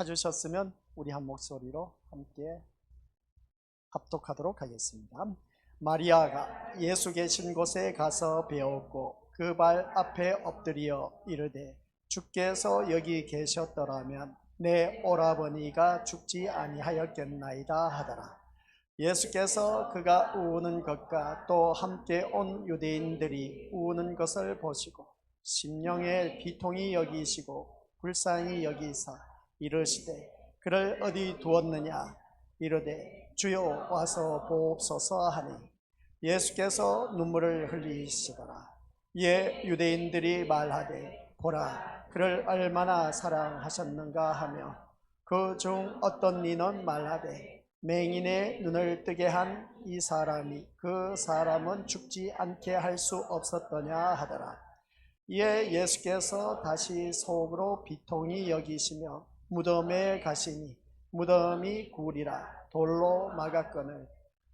찾으셨으면 우리 한 목소리로 함께 합독하도록 하겠습니다. 마리아가 예수 계신 곳에 가서 배웠고 그 발 앞에 엎드려 이르되 주께서 여기 계셨더라면 내 오라버니가 죽지 아니하였겠나이다 하더라. 예수께서 그가 우는 것과 또 함께 온 유대인들이 우는 것을 보시고 심령의 비통이 여기시고 불쌍히 여기사 이르시되 그를 어디 두었느냐 이르되 주여 와서 보옵소서 하니 예수께서 눈물을 흘리시더라. 이에 유대인들이 말하되 보라 그를 얼마나 사랑하셨는가 하며 그 중 어떤 이는 말하되 맹인의 눈을 뜨게 한 이 사람이 그 사람은 죽지 않게 할 수 없었더냐 하더라. 이에 예수께서 다시 속으로 비통히 여기시며 무덤에 가시니 무덤이 굴이라 돌로 막았거늘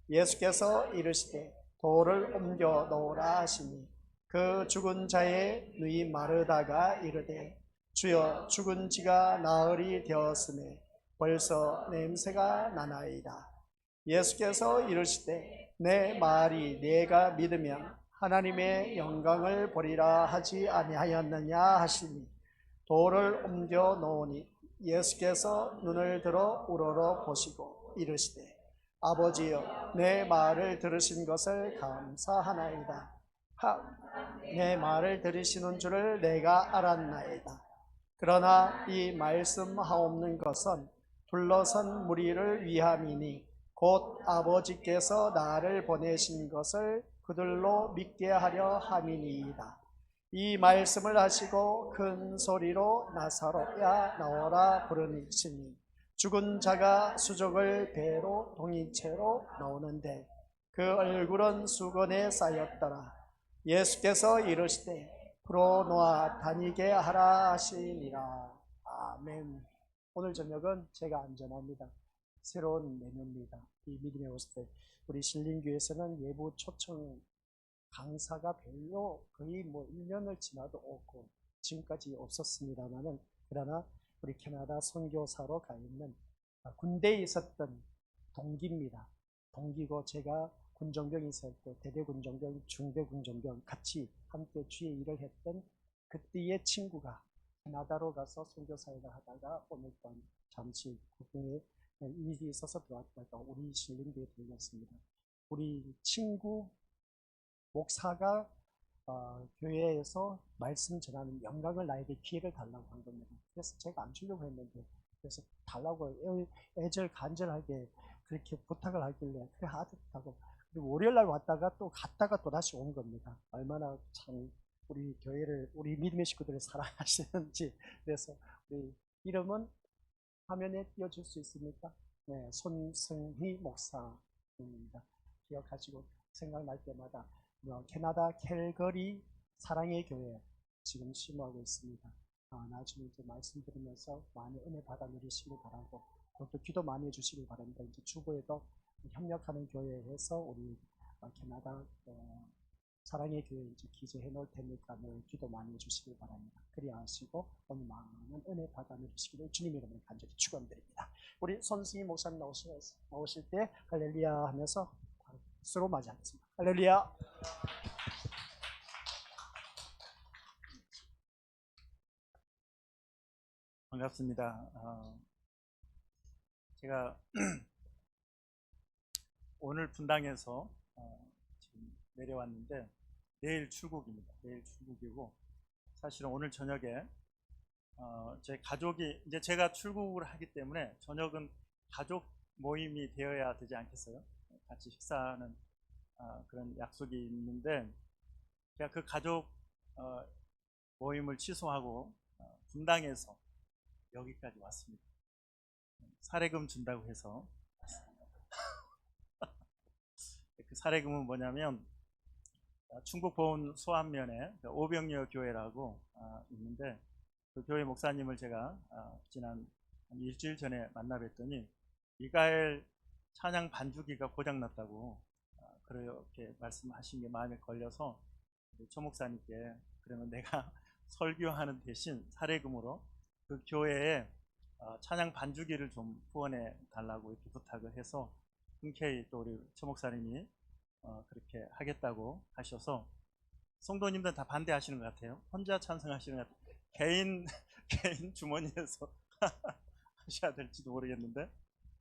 예수께서 이르시되 돌을 옮겨 놓으라 하시니 그 죽은 자의 누이 마르다가 이르되 주여 죽은 지가 나흘이 되었으매 벌써 냄새가 나나이다. 예수께서 이르시되 내 말이 네가 믿으면 하나님의 영광을 보리라 하지 아니하였느냐 하시니 돌을 옮겨 놓으니 예수께서 눈을 들어 우러러 보시고 이르시되 아버지여 내 말을 들으신 것을 감사하나이다. 내 말을 들으시는 줄을 내가 알았나이다. 그러나 이 말씀하옵는 것은 둘러선 무리를 위함이니 곧 아버지께서 나를 보내신 것을 그들로 믿게 하려 함이니이다. 이 말씀을 하시고 큰 소리로 나사로야 나오라 부르시니 죽은 자가 수족을 배로 동이채로 나오는데 그 얼굴은 수건에 쌓였더라. 예수께서 이르시되 풀어놓아 다니게 하라 하시니라. 아멘. 오늘 저녁은 제가 안전합니다. 새로운 내년입니다. 이 믿음의 호스텔 우리 신림교회에서는 예부 초청 강사가 별로 거의 1년을 지나도 없고 지금까지 없었습니다만은 그러나 우리 캐나다 선교사로 가 있는 군대에 있었던 동기입니다. 동기고 제가 군정병이 있을 때 대대군정병, 중대군정병 같이 함께 주의 일을 했던 그때의 친구가 캐나다로 가서 선교사역을 하다가 오늘 밤 잠시 국경에 일이 있어서 들어왔다가 우리 신림교회에 들렸습니다. 우리 친구 목사가 교회에서 말씀 전하는 영광을 나에게 기회를 달라고 한 겁니다. 그래서 제가 안 주려고 했는데 그래서 달라고 애절 간절하게 그렇게 부탁을 하길래 그래 하겠다고 그리고 월요일날 왔다가 또 갔다가 또 다시 온 겁니다. 얼마나 참 우리 교회를 우리 믿음의 식구들을 사랑하시는지. 그래서 우리 이름은 화면에 띄워줄 수 있습니까? 네, 손승희 목사입니다. 기억하시고 생각날 때마다 캐나다 캘거리 사랑의 교회 지금 심호하고 있습니다. 나중에 이제 말씀드리면서 많이 은혜 받아 누리시길 바라고 그것도 기도 많이 해주시길 바랍니다. 이제 주보에도 협력하는 교회에서 우리 캐나다 사랑의 교회 이제 기재해 놓을 테니까 늘 기도 많이 해주시길 바랍니다. 그리하시고 오늘 많은 은혜 받아 누리시기를 주님 이름으로 간절히 축원드립니다. 우리 손승희 목사님 나오실 때 할렐루야 하면서 박수로 맞이하겠습니다. 할렐루야. 반갑습니다. 제가 오늘 분당에서 지금 내려왔는데 내일 출국입니다. 내일 출국이고 사실은 오늘 저녁에 제 가족이 이제 제가 출국을 하기 때문에 저녁은 가족 모임이 되어야 되지 않겠어요? 같이 식사하는 그런 약속이 있는데 제가 그 가족 모임을 취소하고 분당에서 여기까지 왔습니다. 사례금 준다고 해서 그 사례금은 뭐냐면 충북 보은 소안면에 오병여 교회라고 있는데 그 교회 목사님을 제가 지난 한 일주일 전에 만나 뵀더니 미가엘 찬양 반주기가 고장났다고 그렇게 말씀하신 게 마음에 걸려서 초 목사님께 그러면 내가 설교하는 대신 사례금으로 그 교회에 찬양 반주기를 좀 후원해 달라고 이렇게 부탁을 해서 흔쾌히 또 우리 최 목사님이 그렇게 하겠다고 하셔서 성도님들 다 반대하시는 것 같아요. 혼자 찬성하시는 것 같아요. 개인 주머니에서 하셔야 될지도 모르겠는데,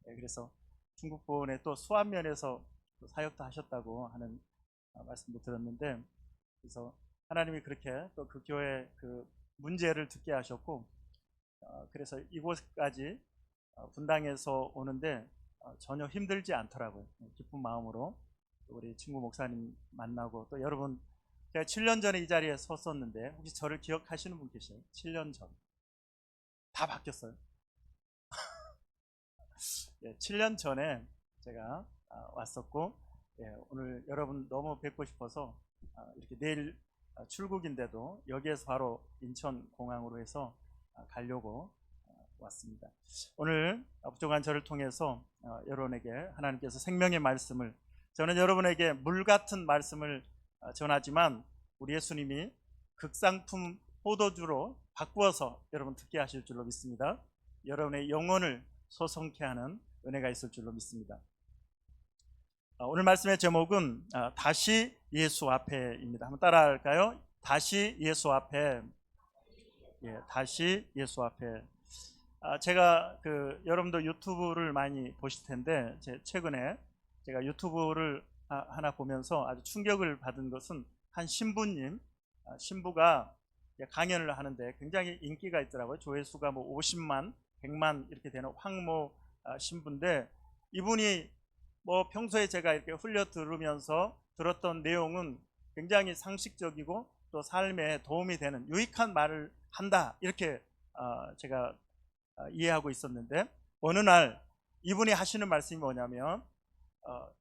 그래서 중국 보훈의 또 수안면에서 또 사역도 하셨다고 하는 말씀도 들었는데, 그래서 하나님이 그렇게 또 그 교회 그 문제를 듣게 하셨고, 그래서 이곳까지 분당에서 오는데 전혀 힘들지 않더라고요. 기쁜 마음으로 우리 친구 목사님 만나고, 또 여러분, 제가 7년 전에 이 자리에 섰었는데 혹시 저를 기억하시는 분 계세요? 7년 전. 다 바뀌었어요. 7년 전에 제가 왔었고, 오늘 여러분 너무 뵙고 싶어서 이렇게 내일 출국인데도 여기에서 바로 인천공항으로 해서 가려고 왔습니다. 오늘 부족한 저를 통해서 여러분에게 하나님께서 생명의 말씀을, 저는 여러분에게 물 같은 말씀을 전하지만 우리 예수님이 극상품 포도주로 바꾸어서 여러분 듣게 하실 줄로 믿습니다. 여러분의 영혼을 소성케 하는 은혜가 있을 줄로 믿습니다. 오늘 말씀의 제목은 다시 예수 앞에입니다. 한번 따라할까요? 다시 예수 앞에. 다시 예수 앞에. 제가 여러분도 유튜브를 많이 보실 텐데, 최근에 제가 유튜브를 하나 보면서 아주 충격을 받은 것은 한 신부님, 신부가 강연을 하는데 굉장히 인기가 있더라고요. 조회수가 뭐 50만, 100만 이렇게 되는 황모 신부인데, 이분이 뭐 평소에 제가 이렇게 흘려 들으면서 들었던 내용은 굉장히 상식적이고 또 삶에 도움이 되는 유익한 말을 한다, 이렇게 제가 이해하고 있었는데, 어느 날 이분이 하시는 말씀이 뭐냐면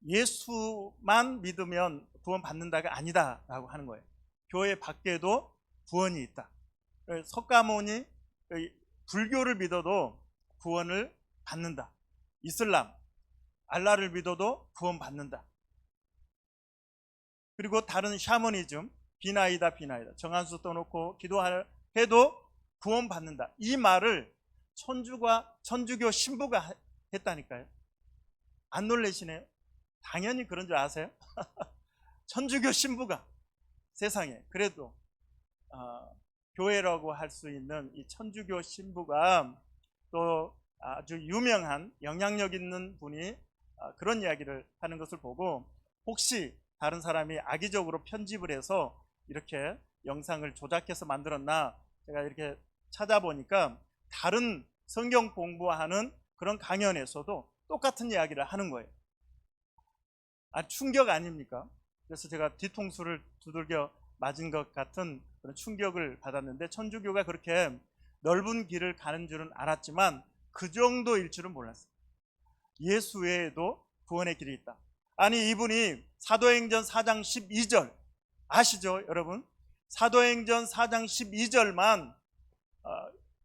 예수만 믿으면 구원 받는다가 아니다 라고 하는 거예요. 교회 밖에도 구원이 있다. 석가모니 불교를 믿어도 구원을 받는다. 이슬람, 알라를 믿어도 구원 받는다. 그리고 다른 샤머니즘, 비나이다 정한수 떠놓고 기도해도 구원 받는다. 이 말을 천주교 신부가 했다니까요. 안 놀라시네요? 당연히 그런 줄 아세요? 천주교 신부가 세상에, 그래도 교회라고 할 수 있는 이 천주교 신부가 또 아주 유명한 영향력 있는 분이 그런 이야기를 하는 것을 보고, 혹시 다른 사람이 악의적으로 편집을 해서 이렇게 영상을 조작해서 만들었나, 제가 이렇게 찾아보니까 다른 성경 공부하는 그런 강연에서도 똑같은 이야기를 하는 거예요. 충격 아닙니까? 그래서 제가 뒤통수를 두들겨 맞은 것 같은 그런 충격을 받았는데, 천주교가 그렇게 넓은 길을 가는 줄은 알았지만 그 정도일 줄은 몰랐어요. 예수 외에도 구원의 길이 있다. 아니, 이분이 사도행전 4장 12절 아시죠, 여러분? 사도행전 4장 12절만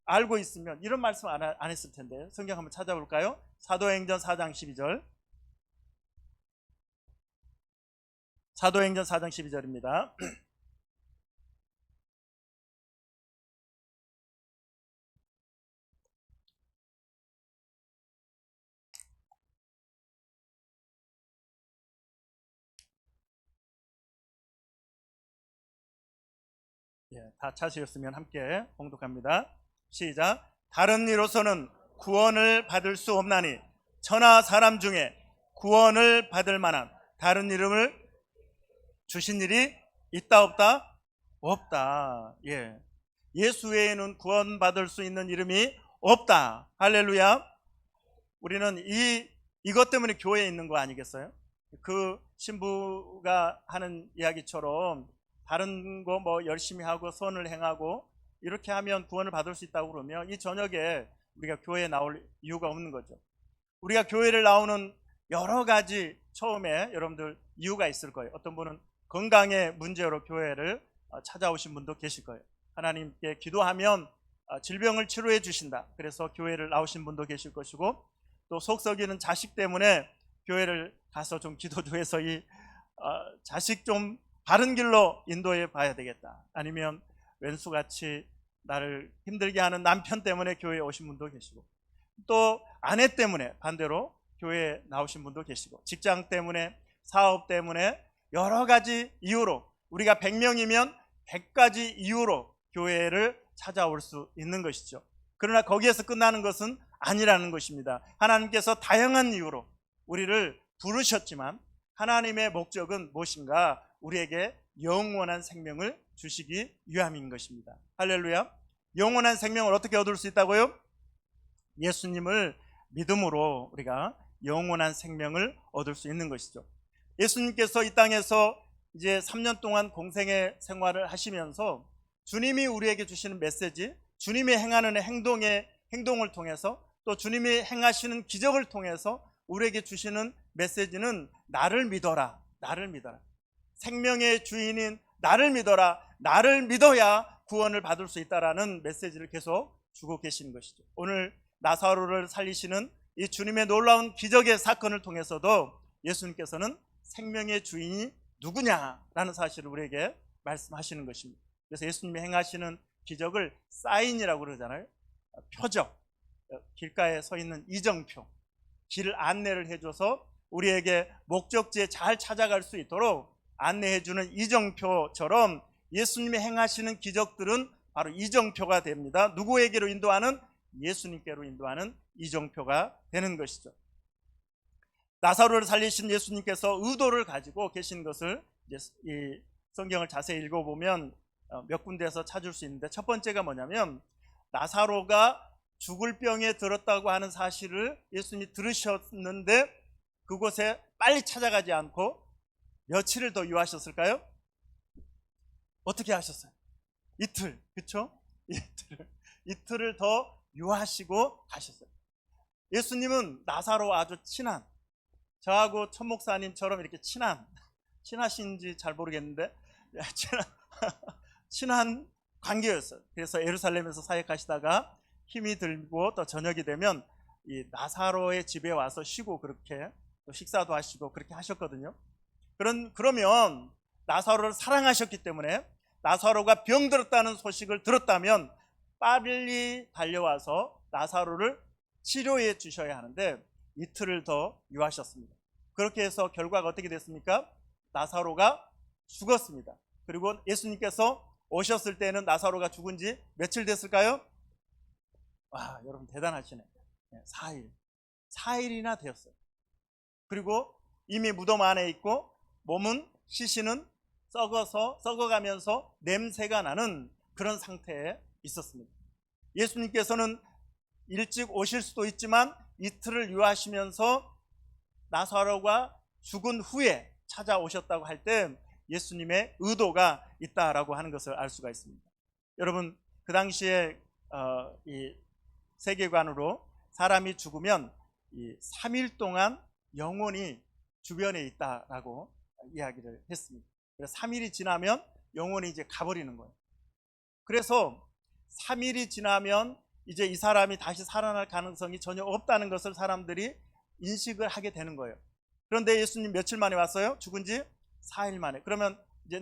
알고 있으면 이런 말씀 안 했을 텐데, 성경 한번 찾아볼까요? 사도행전 4장 12절. 사도행전 4장 12절입니다. 다 찾으셨으면 함께 봉독합니다. 시작. 다른 이로서는 구원을 받을 수 없나니 천하 사람 중에 구원을 받을 만한 다른 이름을 주신 일이 있다 없다? 없다. 예수 외에는 구원받을 수 있는 이름이 없다. 할렐루야. 우리는 이것 때문에 교회에 있는 거 아니겠어요? 그 신부가 하는 이야기처럼 다른 거 뭐 열심히 하고 선을 행하고 이렇게 하면 구원을 받을 수 있다고 그러면 이 저녁에 우리가 교회에 나올 이유가 없는 거죠. 우리가 교회를 나오는 여러 가지 처음에 여러분들 이유가 있을 거예요. 어떤 분은 건강의 문제로 교회를 찾아오신 분도 계실 거예요. 하나님께 기도하면 질병을 치료해 주신다, 그래서 교회를 나오신 분도 계실 것이고, 또 속썩이는 자식 때문에 교회를 가서 좀 기도 좀 해서 이 자식 좀 바른 길로 인도해 봐야 되겠다, 아니면 왼수같이 나를 힘들게 하는 남편 때문에 교회에 오신 분도 계시고, 또 아내 때문에 반대로 교회에 나오신 분도 계시고, 직장 때문에, 사업 때문에 여러 가지 이유로, 우리가 100명이면 100가지 이유로 교회를 찾아올 수 있는 것이죠. 그러나 거기에서 끝나는 것은 아니라는 것입니다. 하나님께서 다양한 이유로 우리를 부르셨지만 하나님의 목적은 무엇인가? 우리에게 영원한 생명을 주시기 위함인 것입니다. 할렐루야. 영원한 생명을 어떻게 얻을 수 있다고요? 예수님을 믿음으로 우리가 영원한 생명을 얻을 수 있는 것이죠. 예수님께서 이 땅에서 이제 3년 동안 공생의 생활을 하시면서 주님이 우리에게 주시는 메시지, 주님이 행하는 행동을 통해서, 또 주님이 행하시는 기적을 통해서 우리에게 주시는 메시지는 나를 믿어라, 나를 믿어라. 생명의 주인인 나를 믿어라, 나를 믿어야 구원을 받을 수 있다라는 메시지를 계속 주고 계시는 것이죠. 오늘 나사로를 살리시는 이 주님의 놀라운 기적의 사건을 통해서도 예수님께서는 생명의 주인이 누구냐라는 사실을 우리에게 말씀하시는 것입니다. 그래서 예수님이 행하시는 기적을 사인이라고 그러잖아요. 표적, 길가에 서 있는 이정표, 길 안내를 해줘서 우리에게 목적지에 잘 찾아갈 수 있도록 안내해주는 이정표처럼 예수님이 행하시는 기적들은 바로 이정표가 됩니다. 누구에게로 인도하는? 예수님께로 인도하는 이정표가 되는 것이죠. 나사로를 살리신 예수님께서 의도를 가지고 계신 것을 이 성경을 자세히 읽어보면 몇 군데에서 찾을 수 있는데, 첫 번째가 뭐냐면 나사로가 죽을 병에 들었다고 하는 사실을 예수님이 들으셨는데 그곳에 빨리 찾아가지 않고 며칠을 더 유하셨을까요? 어떻게 하셨어요? 이틀, 그렇죠? 이틀을 더 유하시고 가셨어요. 예수님은 나사로와 아주 친한, 저하고 천 목사님처럼 이렇게 친하신지 잘 모르겠는데 친한 관계였어요. 그래서 예루살렘에서 사역하시다가 힘이 들고 또 저녁이 되면 이 나사로의 집에 와서 쉬고, 그렇게 또 식사도 하시고 그렇게 하셨거든요. 그러면 나사로를 사랑하셨기 때문에 나사로가 병들었다는 소식을 들었다면 빨리 달려와서 나사로를 치료해 주셔야 하는데 이틀을 더 유하셨습니다. 그렇게 해서 결과가 어떻게 됐습니까? 나사로가 죽었습니다. 그리고 예수님께서 오셨을 때는 나사로가 죽은 지 며칠 됐을까요? 와, 여러분 대단하시네. 4일이나 되었어요. 그리고 이미 무덤 안에 있고 몸은, 시신은 썩어가면서 냄새가 나는 그런 상태에 있었습니다. 예수님께서는 일찍 오실 수도 있지만 이틀을 유하시면서 나사로가 죽은 후에 찾아오셨다고 할 때 예수님의 의도가 있다라고 하는 것을 알 수가 있습니다. 여러분, 그 당시에 이 세계관으로 사람이 죽으면 이 3일 동안 영혼이 주변에 있다라고 이야기를 했습니다. 그래서 3일이 지나면 영혼이 이제 가버리는 거예요. 그래서 3일이 지나면 이제 이 사람이 다시 살아날 가능성이 전혀 없다는 것을 사람들이 인식을 하게 되는 거예요. 그런데 예수님 며칠 만에 왔어요? 죽은 지 4일 만에. 그러면 이제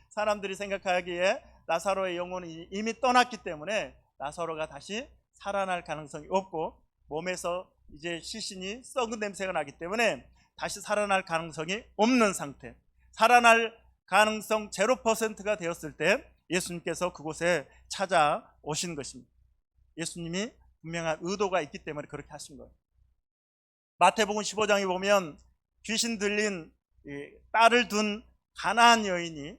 사람들이 생각하기에 나사로의 영혼이 이미 떠났기 때문에 나사로가 다시 살아날 가능성이 없고, 몸에서 이제 시신이 썩은 냄새가 나기 때문에 다시 살아날 가능성이 없는 상태, 살아날 가능성 0%가 되었을 때 예수님께서 그곳에 찾아오신 것입니다. 예수님이 분명한 의도가 있기 때문에 그렇게 하신 거예요. 마태복음 15장에 보면 귀신 들린 딸을 둔 가나안 여인이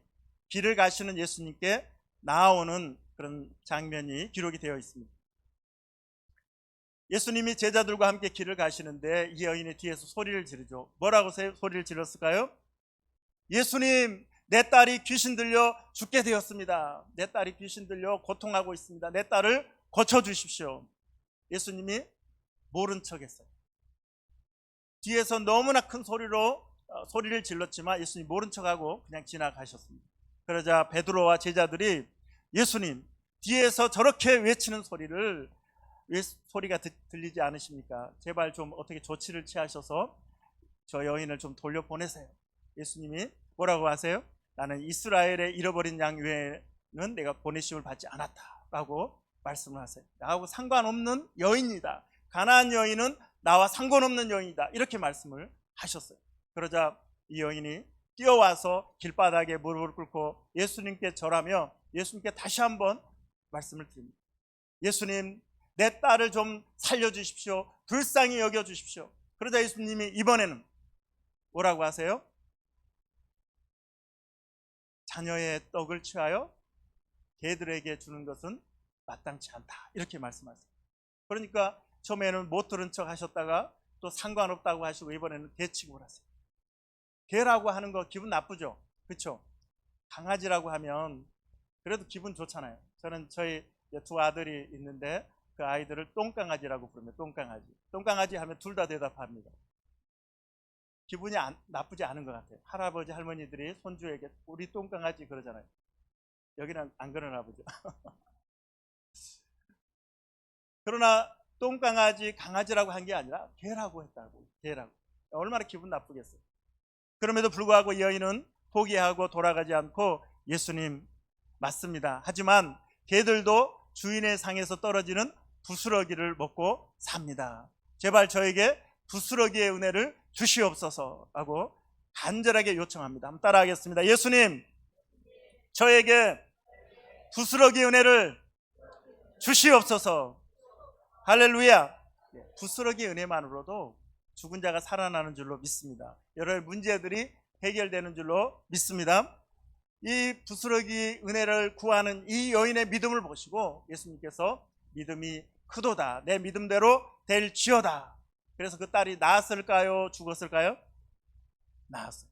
길을 가시는 예수님께 나아오는 그런 장면이 기록이 되어 있습니다. 예수님이 제자들과 함께 길을 가시는데 이 여인이 뒤에서 소리를 지르죠. 뭐라고 소리를 질렀을까요? 예수님, 내 딸이 귀신 들려 죽게 되었습니다. 내 딸이 귀신 들려 고통하고 있습니다. 내 딸을 고쳐주십시오. 예수님이 모른 척했어요. 뒤에서 너무나 큰 소리를 질렀지만 예수님 모른 척하고 그냥 지나가셨습니다. 그러자 베드로와 제자들이 예수님, 뒤에서 저렇게 외치는 소리를 왜 소리가 들리지 않으십니까? 제발 좀 어떻게 조치를 취하셔서 저 여인을 좀 돌려보내세요. 예수님이 뭐라고 하세요? 나는 이스라엘의 잃어버린 양 외에는 내가 보내심을 받지 않았다라고 말씀을 하세요. 나하고 상관없는 여인이다. 가나안 여인은 나와 상관없는 여인이다. 이렇게 말씀을 하셨어요. 그러자 이 여인이 뛰어와서 길바닥에 무릎을 꿇고 예수님께 절하며 예수님께 다시 한번 말씀을 드립니다. 예수님, 내 딸을 좀 살려주십시오. 불쌍히 여겨주십시오. 그러자 예수님이 이번에는 뭐라고 하세요? 자녀의 떡을 취하여 개들에게 주는 것은 마땅치 않다. 이렇게 말씀하세요. 그러니까 처음에는 못 들은 척 하셨다가 또 상관없다고 하시고 이번에는 개취급을 하세요. 개라고 하는 거 기분 나쁘죠? 그렇죠? 강아지라고 하면 그래도 기분 좋잖아요. 저는 저희 두 아들이 있는데 그 아이들을 똥강아지라고 부릅니다. 똥강아지. 똥강아지 하면 둘 다 대답합니다. 기분이 나쁘지 않은 것 같아요. 할아버지 할머니들이 손주에게 우리 똥강아지 그러잖아요. 여기는 안 그러나 보죠. 그러나 똥강아지 강아지라고 한 게 아니라 개라고 했다고. 개라고. 얼마나 기분 나쁘겠어요. 그럼에도 불구하고 이 여인은 포기하고 돌아가지 않고 예수님 맞습니다. 하지만 개들도 주인의 상에서 떨어지는 부스러기를 먹고 삽니다. 제발 저에게 부스러기의 은혜를 주시옵소서 하고 간절하게 요청합니다. 한번 따라하겠습니다. 예수님, 저에게 부스러기의 은혜를 주시옵소서. 할렐루야. 부스러기의 은혜만으로도 죽은 자가 살아나는 줄로 믿습니다. 여러 문제들이 해결되는 줄로 믿습니다. 이 부스러기 은혜를 구하는 이 여인의 믿음을 보시고 예수님께서 믿음이 크도다, 내 믿음대로 될지어다. 그래서 그 딸이 나았을까요? 죽었을까요? 나았어요.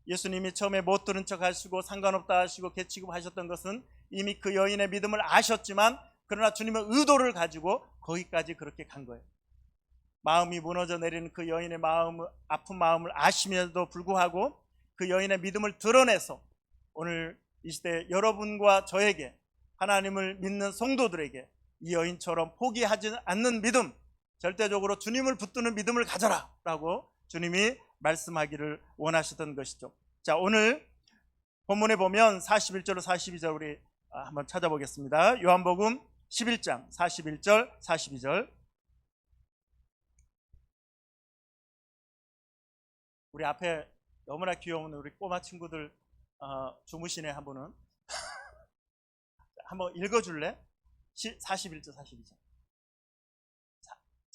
예수님이 처음에 못 들은 척 하시고 상관없다 하시고 개취급하셨던 것은 이미 그 여인의 믿음을 아셨지만 그러나 주님의 의도를 가지고 거기까지 그렇게 간 거예요. 마음이 무너져 내리는 그 여인의 아픈 마음을 아시면서도 불구하고 그 여인의 믿음을 드러내서 오늘 이 시대 여러분과 저에게, 하나님을 믿는 성도들에게 이 여인처럼 포기하지 않는 믿음, 절대적으로 주님을 붙드는 믿음을 가져라 라고 주님이 말씀하기를 원하시던 것이죠. 자, 오늘 본문에 보면 41절로 42절 우리 한번 찾아보겠습니다. 요한복음 11장 41절 42절. 우리 앞에 너무나 귀여운 우리 꼬마 친구들 주무시네 한 분은. 한번 읽어줄래? 41절 42절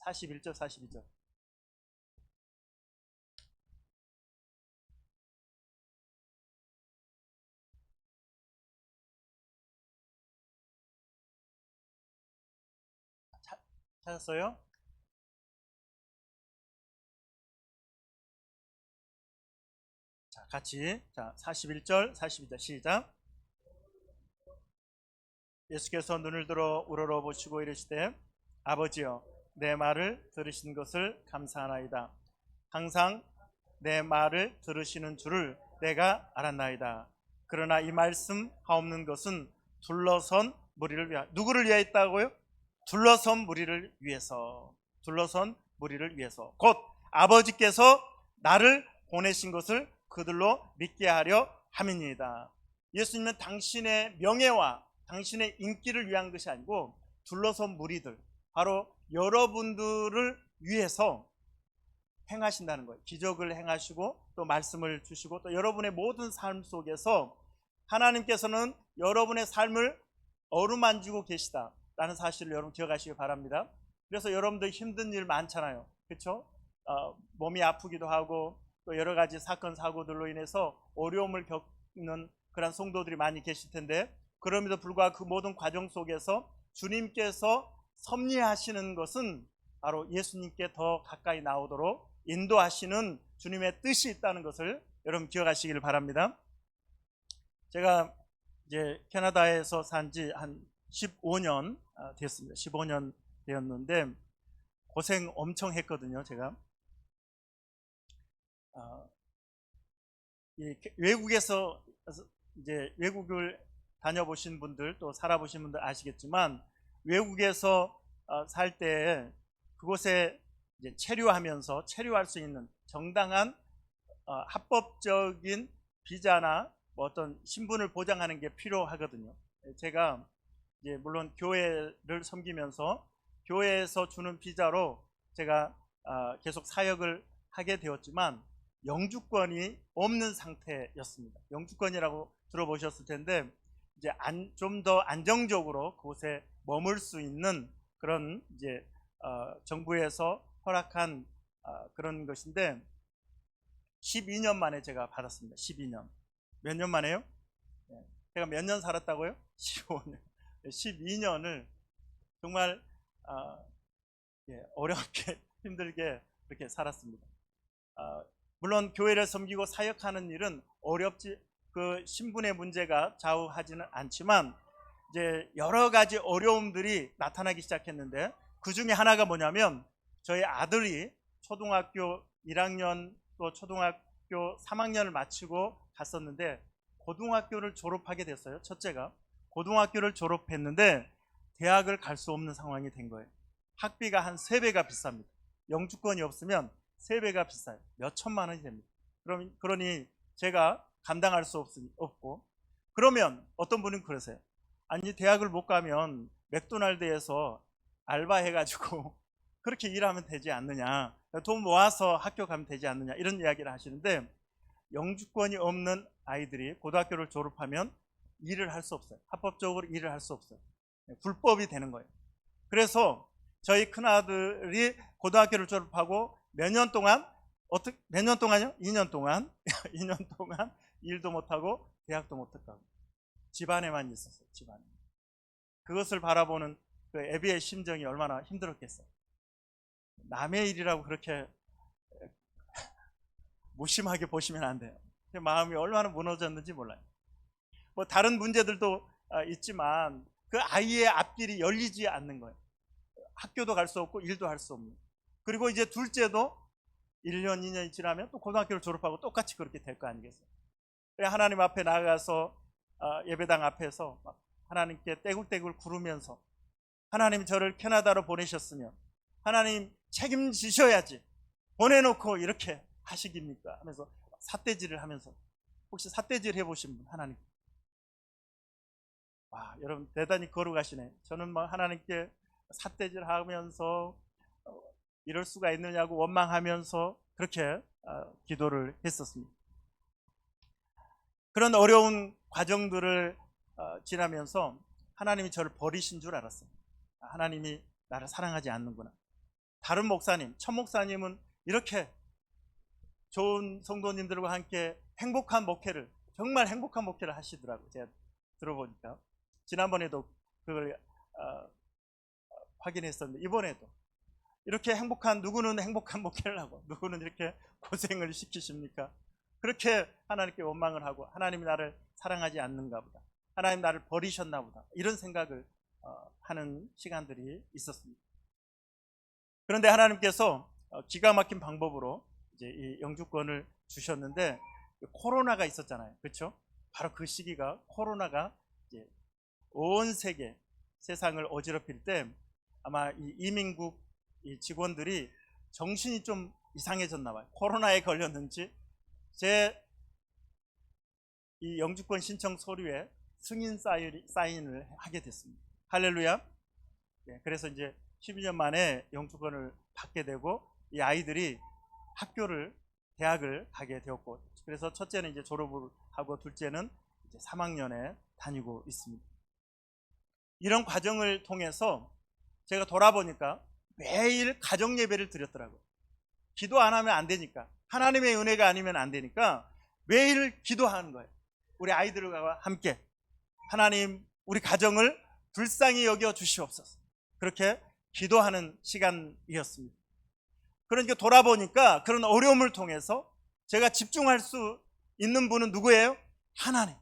41절 42절. 찾았어요? 자, 같이. 자, 41절 42절 시작. 예수께서 눈을 들어 우러러 보시고 이르시되 아버지여, 내 말을 들으신 것을 감사하나이다. 항상 내 말을 들으시는 줄을 내가 알았나이다. 그러나 이 말씀 하옵는 것은 둘러선 무리를 위하여. 누구를 위하여 있다고요? 둘러선 무리를 위해서. 둘러선 무리를 위해서. 곧 아버지께서 나를 보내신 것을 그들로 믿게 하려 함이니이다. 예수님은 당신의 명예와 당신의 인기를 위한 것이 아니고 둘러선 무리들, 바로 여러분들을 위해서 행하신다는 거예요. 기적을 행하시고 또 말씀을 주시고 또 여러분의 모든 삶 속에서 하나님께서는 여러분의 삶을 어루만지고 계시다라는 사실을 여러분 기억하시기 바랍니다. 그래서 여러분들 힘든 일 많잖아요. 그렇죠? 몸이 아프기도 하고 또 여러 가지 사건 사고들로 인해서 어려움을 겪는 그런 성도들이 많이 계실 텐데, 그럼에도 불구하고 그 모든 과정 속에서 주님께서 섭리하시는 것은 바로 예수님께 더 가까이 나오도록 인도하시는 주님의 뜻이 있다는 것을 여러분 기억하시기를 바랍니다. 제가 이제 캐나다에서 산 지 한 15년 됐습니다. 15년 되었는데 고생 엄청 했거든요. 제가 외국에서 이제 외국을 다녀보신 분들 또 살아보신 분들 아시겠지만, 외국에서 살 때 그곳에 이제 체류할 수 있는 정당한 합법적인 비자나 뭐 어떤 신분을 보장하는 게 필요하거든요. 제가 이제 물론 교회를 섬기면서 교회에서 주는 비자로 제가 계속 사역을 하게 되었지만 영주권이 없는 상태였습니다. 영주권이라고 들어보셨을 텐데 이제 좀 더 안정적으로 그곳에 머물 수 있는 그런 이제 정부에서 허락한 그런 것인데 12년 만에 제가 받았습니다. 12년. 몇 년 만에요? 제가 몇 년 살았다고요? 15년. 12년을 정말 어렵게 힘들게 그렇게 살았습니다. 물론 교회를 섬기고 사역하는 일은 어렵지, 그 신분의 문제가 좌우하지는 않지만 이제 여러 가지 어려움들이 나타나기 시작했는데 그 중에 하나가 뭐냐면 저희 아들이 초등학교 1학년 또 초등학교 3학년을 마치고 갔었는데 고등학교를 졸업하게 됐어요. 첫째가 고등학교를 졸업했는데 대학을 갈 수 없는 상황이 된 거예요. 학비가 한 3배가 비쌉니다. 영주권이 없으면 3배가 비싸요. 몇 천만 원이 됩니다. 그러니 제가 감당할 수 없고, 그러면 어떤 분은 그러세요. 아니 대학을 못 가면 맥도날드에서 알바해가지고 그렇게 일하면 되지 않느냐, 돈 모아서 학교 가면 되지 않느냐, 이런 이야기를 하시는데 영주권이 없는 아이들이 고등학교를 졸업하면 일을 할 수 없어요. 합법적으로 일을 할 수 없어요. 불법이 되는 거예요. 그래서 저희 큰아들이 고등학교를 졸업하고 몇 년 동안요? 2년 동안 2년 동안 일도 못하고 대학도 못했다고. 집안에만 있었어요. 집안에. 그것을 바라보는 그 애비의 심정이 얼마나 힘들었겠어요. 남의 일이라고 그렇게 무심하게 보시면 안 돼요. 마음이 얼마나 무너졌는지 몰라요. 뭐 다른 문제들도 있지만 그 아이의 앞길이 열리지 않는 거예요. 학교도 갈 수 없고 일도 할 수 없는. 그리고 이제 둘째도 1년, 2년이 지나면 또 고등학교를 졸업하고 똑같이 그렇게 될 거 아니겠어요? 하나님 앞에 나가서 예배당 앞에서 하나님께 떼굴떼굴 구르면서 하나님 저를 캐나다로 보내셨으면 하나님 책임지셔야지 보내놓고 이렇게 하시깁니까? 하면서 삿대질을 하면서, 혹시 삿대질 해보신 분? 하나님, 와 여러분 대단히 거룩하시네. 저는 뭐 하나님께 삿대질 하면서 이럴 수가 있느냐고 원망하면서 그렇게 기도를 했었습니다. 그런 어려운 과정들을 지나면서 하나님이 저를 버리신 줄 알았어요. 하나님이 나를 사랑하지 않는구나. 다른 목사님, 천 목사님은 이렇게 좋은 성도님들과 함께 행복한 목회를, 정말 행복한 목회를 하시더라고요. 제가 들어보니까 지난번에도 그걸 확인했었는데 이번에도 이렇게 누구는 행복한 목회를 하고 누구는 이렇게 고생을 시키십니까? 그렇게 하나님께 원망을 하고 하나님이 나를 사랑하지 않는가 보다, 하나님 나를 버리셨나 보다, 이런 생각을 하는 시간들이 있었습니다. 그런데 하나님께서 기가 막힌 방법으로 이제 이 영주권을 주셨는데 코로나가 있었잖아요. 그렇죠? 바로 그 시기가 코로나가 이제 온 세상을 어지럽힐 때 아마 이 이민국 이 직원들이 정신이 좀 이상해졌나 봐요. 코로나에 걸렸는지 제 이 영주권 신청 서류에 승인 사인을 하게 됐습니다. 할렐루야. 그래서 이제 12년 만에 영주권을 받게 되고 이 아이들이 대학을 가게 되었고, 그래서 첫째는 이제 졸업을 하고 둘째는 이제 3학년에 다니고 있습니다. 이런 과정을 통해서 제가 돌아보니까 매일 가정 예배를 드렸더라고요. 기도 안 하면 안 되니까, 하나님의 은혜가 아니면 안 되니까 매일 기도하는 거예요. 우리 아이들과 함께 하나님 우리 가정을 불쌍히 여겨 주시옵소서, 그렇게 기도하는 시간이었습니다. 그러니까 돌아보니까 그런 어려움을 통해서 제가 집중할 수 있는 분은 누구예요? 하나님,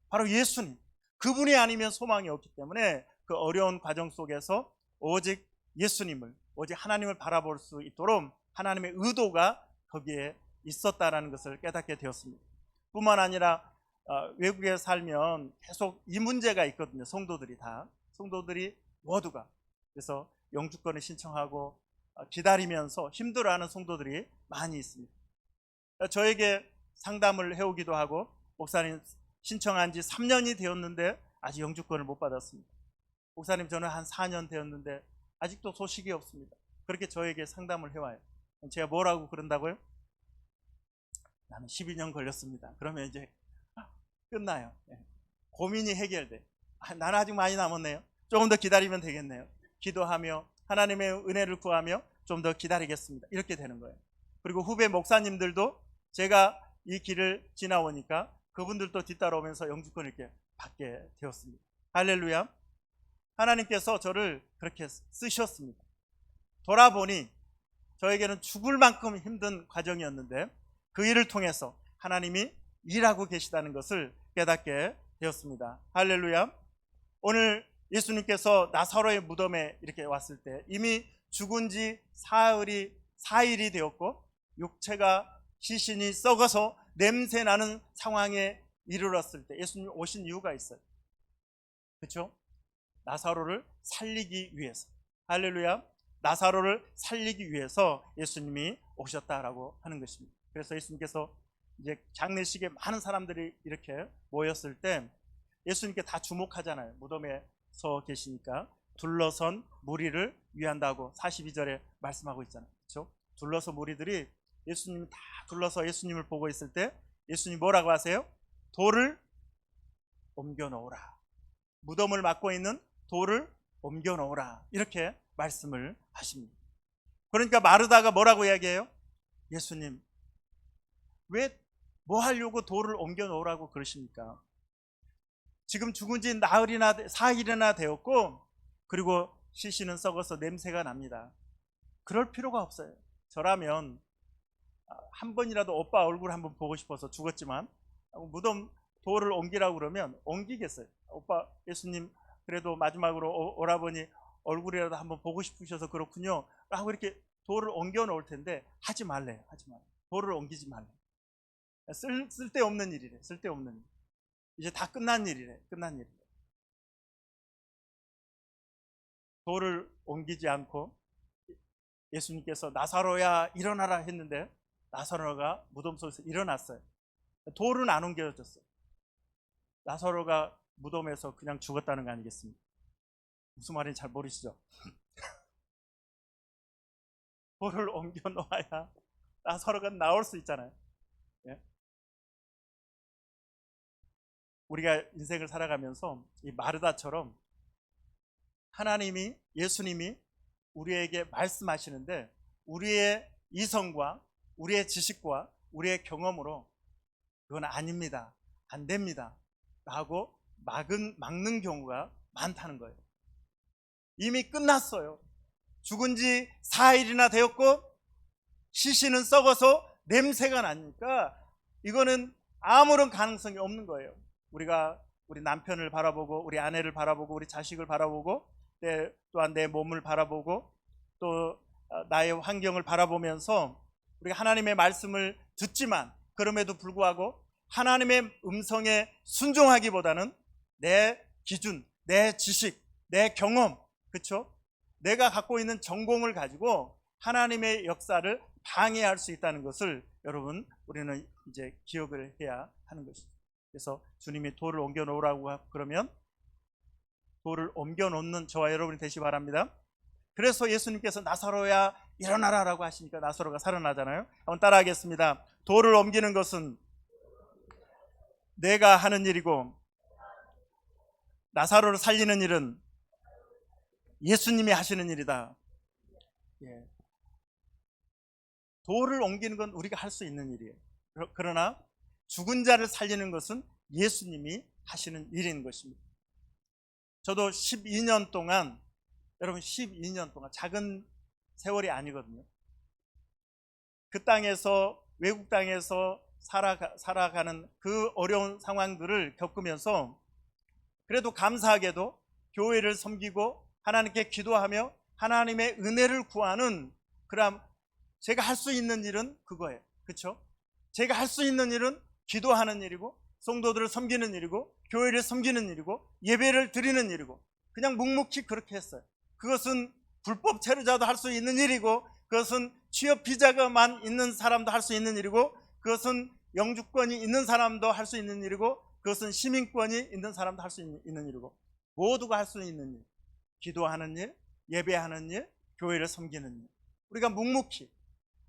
바로 예수님. 그분이 아니면 소망이 없기 때문에 그 어려운 과정 속에서 오직 예수님을, 오직 하나님을 바라볼 수 있도록 하나님의 의도가 거기에 있었다는 것을 깨닫게 되었습니다. 뿐만 아니라 외국에 살면 계속 이 문제가 있거든요. 성도들이 모두가. 그래서 영주권을 신청하고 기다리면서 힘들어하는 성도들이 많이 있습니다. 저에게 상담을 해오기도 하고, 목사님 신청한 지 3년이 되었는데 아직 영주권을 못 받았습니다. 목사님 저는 한 4년 되었는데 아직도 소식이 없습니다. 그렇게 저에게 상담을 해와요. 제가 뭐라고 그런다고요? 나는 12년 걸렸습니다. 그러면 이제 끝나요. 고민이 해결돼. 나는 아직 많이 남았네요. 조금 더 기다리면 되겠네요. 기도하며 하나님의 은혜를 구하며 좀 더 기다리겠습니다. 이렇게 되는 거예요. 그리고 후배 목사님들도 제가 이 길을 지나오니까 그분들도 뒤따라오면서 영주권을 이렇게 받게 되었습니다. 할렐루야. 하나님께서 저를 그렇게 쓰셨습니다. 돌아보니 저에게는 죽을 만큼 힘든 과정이었는데 그 일을 통해서 하나님이 일하고 계시다는 것을 깨닫게 되었습니다. 할렐루야. 오늘 예수님께서 나사로의 무덤에 이렇게 왔을 때 이미 죽은 지 사일이 되었고 육체가 시신이 썩어서 냄새 나는 상황에 이르렀을 때 예수님 오신 이유가 있어요. 그렇죠? 나사로를 살리기 위해서. 할렐루야. 나사로를 살리기 위해서 예수님이 오셨다라고 하는 것입니다. 그래서 예수님께서 이제 장례식에 많은 사람들이 이렇게 모였을 때 예수님께 다 주목하잖아요. 무덤에 서 계시니까 둘러선 무리를 위한다고 42절에 말씀하고 있잖아요. 그렇죠? 둘러서 무리들이 예수님 다 둘러서 예수님을 보고 있을 때 예수님 뭐라고 하세요? 돌을 옮겨 놓으라. 무덤을 막고 있는 돌을 옮겨 놓으라. 이렇게 말씀을 하십니다. 그러니까 마르다가 뭐라고 이야기해요? 예수님, 왜 뭐 하려고 돌을 옮겨 놓으라고 그러십니까? 지금 죽은 지 나흘이나 사일이나 되었고 그리고 시신은 썩어서 냄새가 납니다. 그럴 필요가 없어요. 저라면 한 번이라도 오빠 얼굴 한번 보고 싶어서 죽었지만 무덤 돌을 옮기라고 그러면 옮기겠어요. 오빠 예수님 그래도 마지막으로 오라버니 얼굴이라도 한번 보고 싶으셔서 그렇군요 라고 이렇게 돌을 옮겨 놓을 텐데 하지 말래요. 하지 말래요. 돌을 옮기지 말래요. 쓸데없는 일이래. 쓸데없는 일. 이제 다 끝난 일이래. 끝난 일이래. 돌을 옮기지 않고 예수님께서 나사로야 일어나라 했는데 나사로가 무덤 속에서 일어났어요. 돌은 안 옮겨졌어요. 나사로가 무덤에서 그냥 죽었다는 거 아니겠습니까? 무슨 말인지 잘 모르시죠? 돌을 옮겨 놓아야 나사로가 나올 수 있잖아요. 예? 우리가 인생을 살아가면서 이 마르다처럼 하나님이 예수님이 우리에게 말씀하시는데 우리의 이성과 우리의 지식과 우리의 경험으로 그건 아닙니다. 안 됩니다. 라고 막는 경우가 많다는 거예요. 이미 끝났어요. 죽은 지 4일이나 되었고 시신은 썩어서 냄새가 나니까 이거는 아무런 가능성이 없는 거예요. 우리가 우리 남편을 바라보고 우리 아내를 바라보고 우리 자식을 바라보고 또한 내 몸을 바라보고 또 나의 환경을 바라보면서 우리가 하나님의 말씀을 듣지만 그럼에도 불구하고 하나님의 음성에 순종하기보다는 내 기준, 내 지식, 내 경험, 그렇죠? 내가 갖고 있는 전공을 가지고 하나님의 역사를 방해할 수 있다는 것을 여러분 우리는 이제 기억을 해야 하는 것이죠. 그래서 주님이 돌을 옮겨 놓으라고 그러면 돌을 옮겨 놓는 저와 여러분이 되시기 바랍니다. 그래서 예수님께서 나사로야 일어나라 라고 하시니까 나사로가 살아나잖아요. 한번 따라하겠습니다. 돌을 옮기는 것은 내가 하는 일이고 나사로를 살리는 일은 예수님이 하시는 일이다. 예. 돌을 옮기는 건 우리가 할 수 있는 일이에요. 그러나 죽은 자를 살리는 것은 예수님이 하시는 일인 것입니다. 저도 12년 동안 여러분 12년 동안 작은 세월이 아니거든요. 그 땅에서 외국 땅에서 살아가는 그 어려운 상황들을 겪으면서 그래도 감사하게도 교회를 섬기고 하나님께 기도하며 하나님의 은혜를 구하는 그럼 제가 할 수 있는 일은 그거예요. 그렇죠? 제가 할 수 있는 일은 기도하는 일이고 성도들을 섬기는 일이고 교회를 섬기는 일이고 예배를 드리는 일이고 그냥 묵묵히 그렇게 했어요. 그것은 불법 체류자도 할 수 있는 일이고 그것은 취업 비자가만 있는 사람도 할 수 있는 일이고 그것은 영주권이 있는 사람도 할 수 있는 일이고 그것은 시민권이 있는 사람도 할 수 있는 일이고 모두가 할 수 있는 일, 기도하는 일, 예배하는 일, 교회를 섬기는 일. 우리가 묵묵히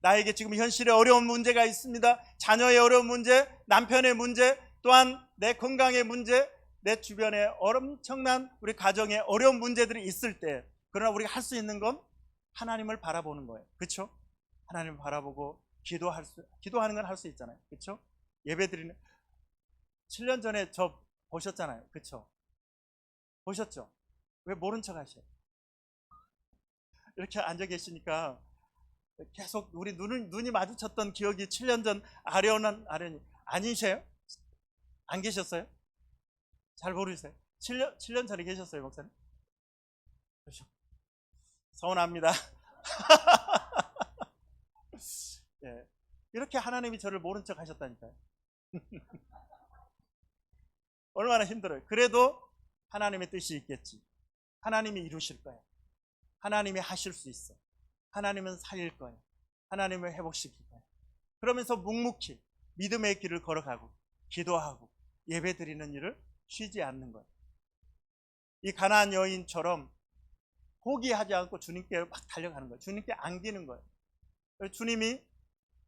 나에게 지금 현실에 어려운 문제가 있습니다. 자녀의 어려운 문제, 남편의 문제, 또한 내 건강의 문제, 내 주변에 엄청난 우리 가정에 어려운 문제들이 있을 때, 그러나 우리가 할 수 있는 건 하나님을 바라보는 거예요. 그렇죠? 하나님을 바라보고 기도하는 건 할 수 있잖아요. 그렇죠? 예배드리는 7년 전에 저 보셨잖아요. 그렇죠? 보셨죠? 왜 모른 척 하셔요? 이렇게 앉아 계시니까 계속 우리 눈이 마주쳤던 기억이 7년 전 아련히 아니세요? 안 계셨어요? 잘 모르세요? 7년 전에 계셨어요, 목사님? 그렇죠. 서운합니다. 예. 이렇게 하나님이 저를 모른 척 하셨다니까요. 얼마나 힘들어요. 그래도 하나님의 뜻이 있겠지. 하나님이 이루실 거예요. 하나님이 하실 수 있어. 하나님은 살릴 거예요. 하나님을 회복시킬 거예요. 그러면서 묵묵히 믿음의 길을 걸어가고 기도하고 예배드리는 일을 쉬지 않는 거예요. 이 가나안 여인처럼 포기하지 않고 주님께 막 달려가는 거예요. 주님께 안기는 거예요. 주님이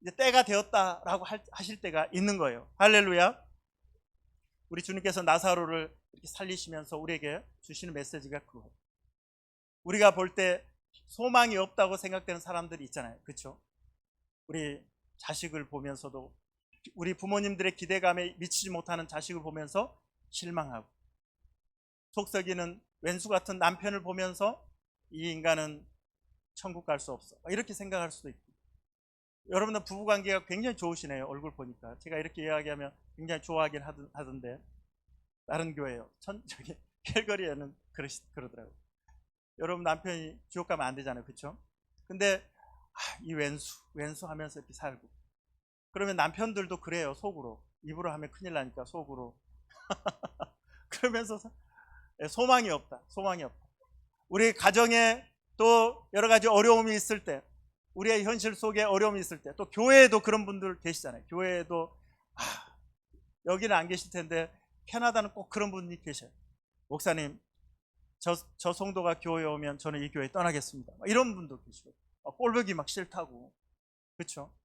이제 때가 되었다라고 하실 때가 있는 거예요. 할렐루야. 우리 주님께서 나사로를 이렇게 살리시면서 우리에게 주시는 메시지가 그거예요. 우리가 볼 때 소망이 없다고 생각되는 사람들이 있잖아요. 그렇죠? 우리 자식을 보면서도 우리 부모님들의 기대감에 미치지 못하는 자식을 보면서 실망하고, 속썩이는 왼수 같은 남편을 보면서 이 인간은 천국 갈 수 없어, 이렇게 생각할 수도 있고. 여러분들 부부관계가 굉장히 좋으시네요. 얼굴 보니까 제가 이렇게 이야기하면 굉장히 좋아하긴 하던데, 다른 교회요, 저기 캘거리에는 그러더라고요. 여러분 남편이 지옥 가면 안 되잖아요. 그렇죠? 근데 이 왼수 하면서 이렇게 살고, 그러면 남편들도 그래요. 속으로. 입으로 하면 큰일 나니까 속으로. 그러면서 소망이 없다. 우리 가정에 또 여러 가지 어려움이 있을 때, 우리의 현실 속에 어려움이 있을 때, 또 교회에도 그런 분들 계시잖아요. 교회에도 여기는 안 계실 텐데 캐나다는 꼭 그런 분이 계셔요. 목사님, 저 성도가 교회에 오면 저는 이 교회 떠나겠습니다, 이런 분도 계시고, 꼴보기 막 싫다고. 그렇죠?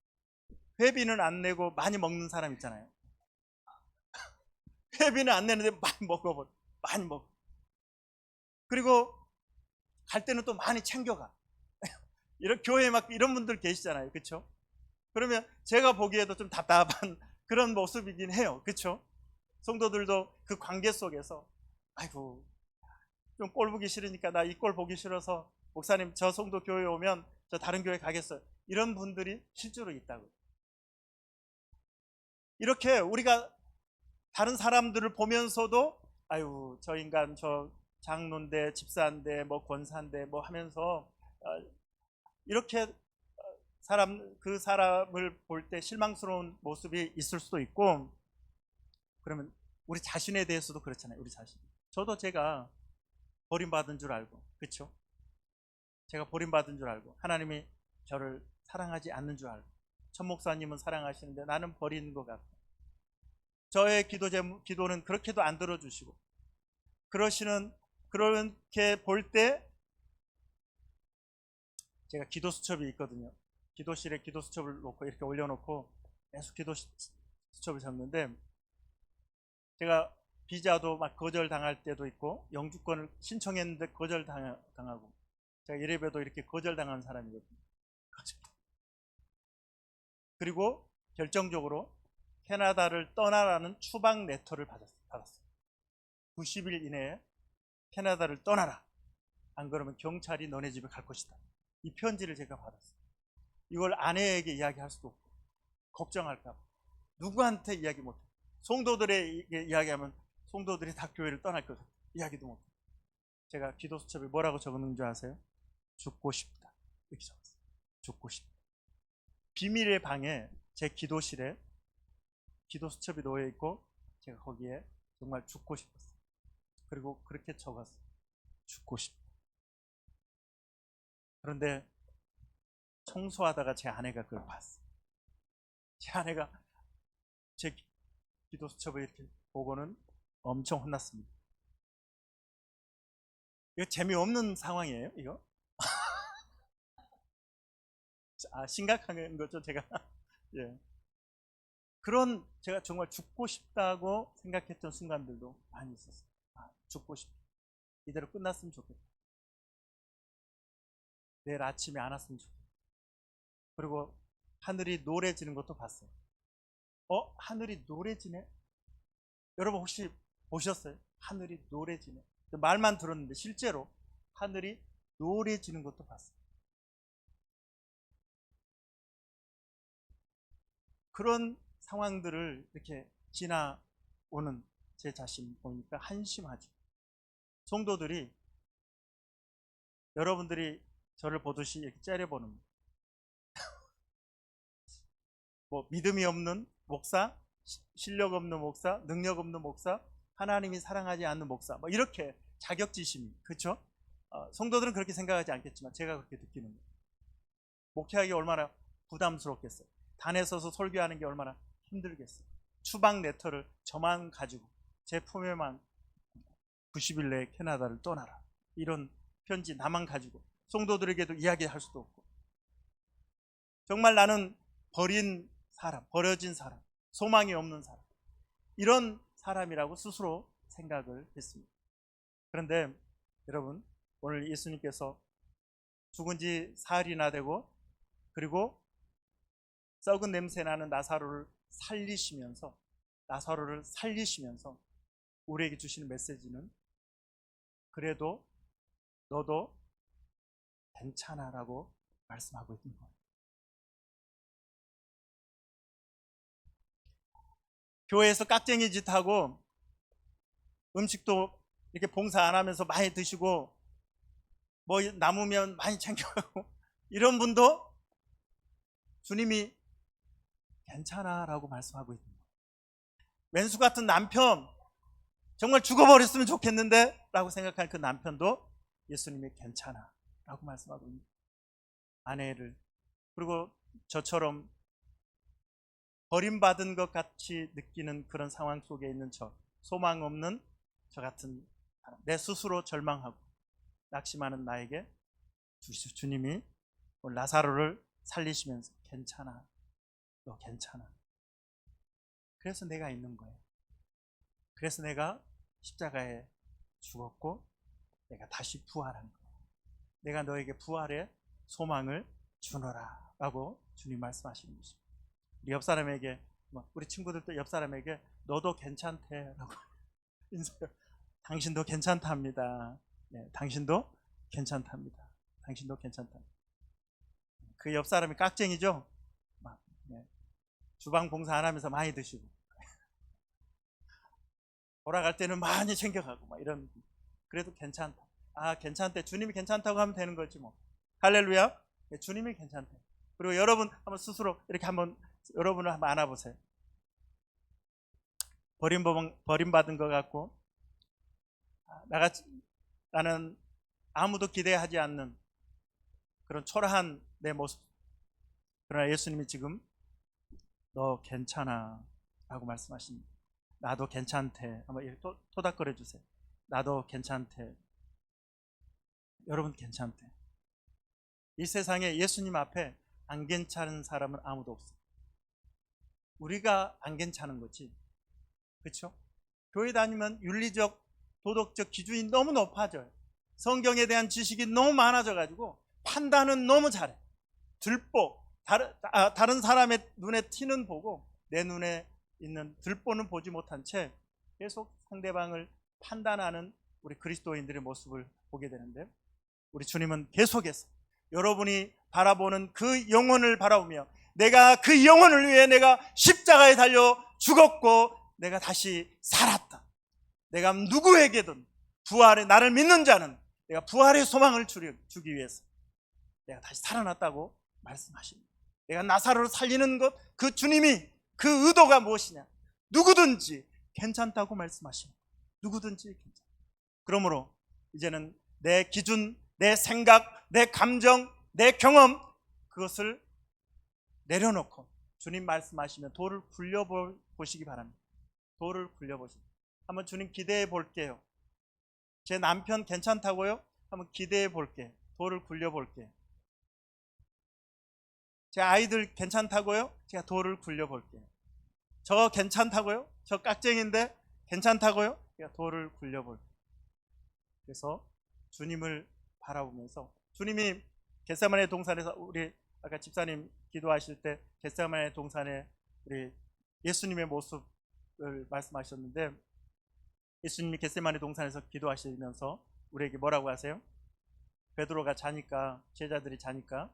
회비는 안 내고 많이 먹는 사람 있잖아요. 회비는 안 내는데 많이 먹어. 그리고 갈 때는 또 많이 챙겨가. 이런 교회에 막 이런 분들 계시잖아요. 그렇죠? 그러면 제가 보기에도 좀 답답한 그런 모습이긴 해요. 그렇죠? 성도들도 그 관계 속에서 아이고, 좀 꼴 보기 싫으니까 나 이 꼴 보기 싫어서 목사님 저 성도 교회 오면 저 다른 교회 가겠어요, 이런 분들이 실제로 있다고요. 이렇게 우리가 다른 사람들을 보면서도 아유, 저 인간 저 장로인데 집사인데 뭐 권사인데 뭐 하면서 이렇게 그 사람을 볼 때 실망스러운 모습이 있을 수도 있고, 그러면 우리 자신에 대해서도 그렇잖아요. 우리 자신, 저도 제가 버림받은 줄 알고, 그렇죠? 제가 버림받은 줄 알고, 하나님이 저를 사랑하지 않는 줄 알고, 천 목사님은 사랑하시는데 나는 버리는 것 같고, 저의 기도는 그렇게도 안 들어주시고, 그렇게 볼 때 제가 기도 수첩이 있거든요. 기도실에 기도 수첩을 놓고 이렇게 올려놓고 계속 기도 수첩을 적는데, 제가 비자도 막 거절당할 때도 있고, 영주권을 신청했는데 거절당하고, 제가 이래봬도 이렇게 거절당한 사람이거든요. 그리고 결정적으로 캐나다를 떠나라는 추방 레터를 받았어요. 90일 이내에 캐나다를 떠나라, 안 그러면 경찰이 너네 집에 갈 것이다, 이 편지를 제가 받았어요. 이걸 아내에게 이야기할 수도 없고, 걱정할까 봐 누구한테 이야기 못해. 성도들에게 이야기하면 성도들이 다 교회를 떠날 것 같아요. 이야기도 못해. 제가 기도 수첩에 뭐라고 적었는 줄 아세요? 죽고 싶다, 이렇게 적었어요. 죽고 싶다. 비밀의 방에, 제 기도실에 기도 수첩이 놓여 있고, 제가 거기에 정말 죽고 싶었어요. 그리고 그렇게 적었어요. 죽고 싶다. 그런데 청소하다가 제 아내가 그걸 봤어요. 제 아내가 제 기도 수첩을 이렇게 보고는 엄청 혼났습니다. 이거 재미없는 상황이에요, 이거? 심각한 거죠, 제가. 예. 그런 제가 정말 죽고 싶다고 생각했던 순간들도 많이 있었어요. 죽고 싶다. 이대로 끝났으면 좋겠다. 내일 아침에 안 왔으면 좋겠다. 그리고 하늘이 노래지는 것도 봤어요. 하늘이 노래지네? 여러분 혹시 보셨어요? 하늘이 노래지네. 말만 들었는데 실제로 하늘이 노래지는 것도 봤어요. 그런 상황들을 이렇게 지나오는 제 자신 보니까 한심하죠. 성도들이 여러분들이 저를 보듯이 이렇게 째려보는 거예요. 뭐 믿음이 없는 목사, 실력 없는 목사, 능력 없는 목사, 하나님이 사랑하지 않는 목사, 뭐 이렇게 자격지심이, 그렇죠? 성도들은 그렇게 생각하지 않겠지만 제가 그렇게 느끼는 거예요. 목회하기 얼마나 부담스럽겠어요. 단에 서서 설교하는 게 얼마나 힘들겠어요. 추방 레터를 저만 가지고 제 품에만 90일 내에 캐나다를 떠나라, 이런 편지 나만 가지고 성도들에게도 이야기할 수도 없고, 정말 나는 버린 사람, 버려진 사람, 소망이 없는 사람, 이런 사람이라고 스스로 생각을 했습니다. 그런데 여러분, 오늘 예수님께서 죽은 지 사흘이나 되고 그리고 썩은 냄새 나는 나사로를 살리시면서 우리에게 주시는 메시지는, 그래도 너도 괜찮아라고 말씀하고 있는 거예요. 교회에서 깍쟁이 짓하고 음식도 이렇게 봉사 안 하면서 많이 드시고 뭐 남으면 많이 챙겨가고 이런 분도 주님이 괜찮아 라고 말씀하고 있는 거예요. 왼수 같은 남편, 정말 죽어버렸으면 좋겠는데 라고 생각하는 그 남편도 예수님이 괜찮아 라고 말씀하고 있는 거예요. 아내를, 그리고 저처럼 버림받은 것 같이 느끼는 그런 상황 속에 있는 소망 없는 저 같은 사람, 내 스스로 절망하고 낙심하는 나에게 주님이 라사로를 살리시면서 괜찮아, 너 괜찮아. 그래서 내가 있는 거예요. 그래서 내가 십자가에 죽었고 내가 다시 부활한 거예요. 내가 너에게 부활의 소망을 주노라 라고 주님 말씀하시는 것입니다. 우리 옆 사람에게, 우리 친구들도 옆 사람에게 너도 괜찮대 라고 인사해요. 당신도 괜찮답니다. 네, 당신도 괜찮답니다. 당신도 괜찮답니다. 그 옆 사람이 깍쟁이죠. 주방 봉사 안 하면서 많이 드시고 돌아갈 때는 많이 챙겨가고 이런, 그래도 괜찮다. 괜찮대. 주님이 괜찮다고 하면 되는 거지 뭐. 할렐루야. 네, 주님이 괜찮대. 그리고 여러분 한번 스스로 이렇게 여러분을 한번 안아보세요. 버림받은 것 같고 나는 아무도 기대하지 않는 그런 초라한 내 모습. 그러나 예수님이 지금 너 괜찮아 라고 말씀하십니다. 나도 괜찮대. 한번 이렇게 토닥거려 주세요. 나도 괜찮대. 여러분 괜찮대. 이 세상에 예수님 앞에 안 괜찮은 사람은 아무도 없어요. 우리가 안 괜찮은 거지. 그렇죠? 교회 다니면 윤리적, 도덕적 기준이 너무 높아져요. 성경에 대한 지식이 너무 많아져가지고 판단은 너무 잘해. 다른 사람의 눈에 티는 보고 내 눈에 있는 들보는 보지 못한 채 계속 상대방을 판단하는 우리 그리스도인들의 모습을 보게 되는데, 우리 주님은 계속해서 여러분이 바라보는 그 영혼을 바라보며 내가 그 영혼을 위해 내가 십자가에 달려 죽었고 내가 다시 살았다. 내가 누구에게든 나를 믿는 자는 내가 부활의 소망을 주기 위해서 내가 다시 살아났다고 말씀하십니다. 내가 나사로를 살리는 것, 그 주님이 그 의도가 무엇이냐? 누구든지 괜찮다고 말씀하십니다. 누구든지 괜찮다. 그러므로 이제는 내 기준, 내 생각, 내 감정, 내 경험, 그것을 내려놓고 주님 말씀하시면 돌을 굴려보시기 바랍니다. 돌을 굴려보시기. 한번 주님 기대해 볼게요. 제 남편 괜찮다고요? 한번 기대해 볼게요. 돌을 굴려볼게요. 제 아이들 괜찮다고요? 제가 돌을 굴려볼게요. 저 괜찮다고요? 저 깍쟁인데 괜찮다고요? 제가 돌을 굴려볼게요. 그래서 주님을 바라보면서, 주님이 겟세마네 동산에서, 우리 아까 집사님 기도하실 때 겟세마네 동산에 우리 예수님의 모습을 말씀하셨는데, 예수님이 겟세마네 동산에서 기도하시면서 우리에게 뭐라고 하세요? 베드로가 자니까, 제자들이 자니까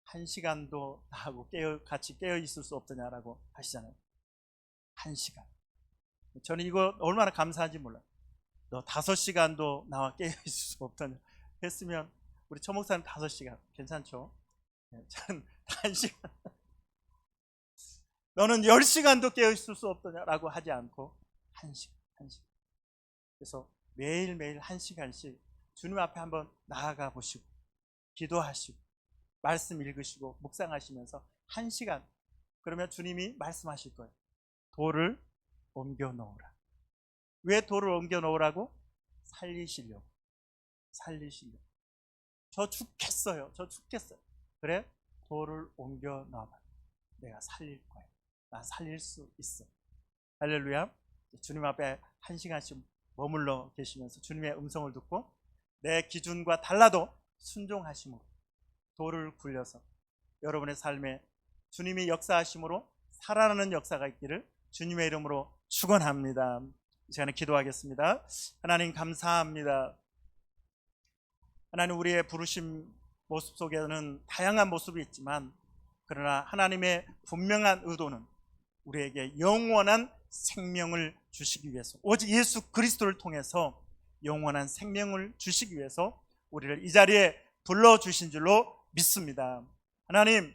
1시간도 나하고 같이 깨어 있을 수 없더냐라고 하시잖아요. 1시간. 저는 이거 얼마나 감사한지 몰라요. 너 5시간도 나와 깨어 있을 수 없더냐 했으면, 우리 처 목사님 5시간 괜찮죠? 저는 1시간. 너는 10시간도 깨어 있을 수 없더냐라고 하지 않고 1시간. 그래서 매일매일 1시간씩 주님 앞에 한번 나아가 보시고, 기도하시고, 말씀 읽으시고, 묵상하시면서 1시간, 그러면 주님이 말씀하실 거예요. 돌을 옮겨 놓으라. 왜 돌을 옮겨 놓으라고? 살리시려고. 저 죽겠어요. 그래? 돌을 옮겨 놔봐. 내가 살릴 거야. 나 살릴 수 있어. 할렐루야. 주님 앞에 1시간씩 머물러 계시면서 주님의 음성을 듣고 내 기준과 달라도 순종하심으로 돌을 굴려서 여러분의 삶에 주님이 역사하심으로 살아나는 역사가 있기를 주님의 이름으로 축원합니다. 이 시간에 기도하겠습니다. 하나님 감사합니다. 하나님, 우리의 부르심 모습 속에는 다양한 모습이 있지만, 그러나 하나님의 분명한 의도는 우리에게 영원한 생명을 주시기 위해서, 오직 예수 그리스도를 통해서 영원한 생명을 주시기 위해서 우리를 이 자리에 불러주신 줄로 믿습니다. 하나님,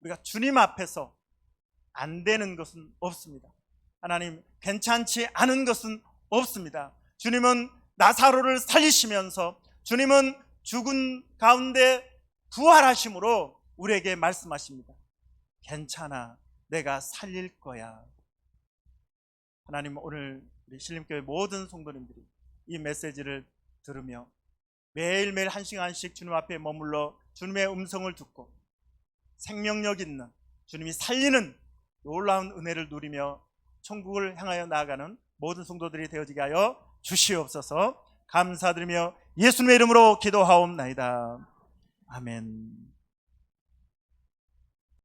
우리가 주님 앞에서 안 되는 것은 없습니다. 하나님, 괜찮지 않은 것은 없습니다. 주님은 나사로를 살리시면서, 주님은 죽은 가운데 부활하심으로 우리에게 말씀하십니다. 괜찮아, 내가 살릴 거야. 하나님, 오늘 우리 신림교회 모든 성도님들이 이 메시지를 들으며 매일매일 1시간씩 주님 앞에 머물러 주님의 음성을 듣고 생명력 있는, 주님이 살리는 놀라운 은혜를 누리며 천국을 향하여 나아가는 모든 성도들이 되어지게 하여 주시옵소서. 감사드리며 예수님의 이름으로 기도하옵나이다. 아멘.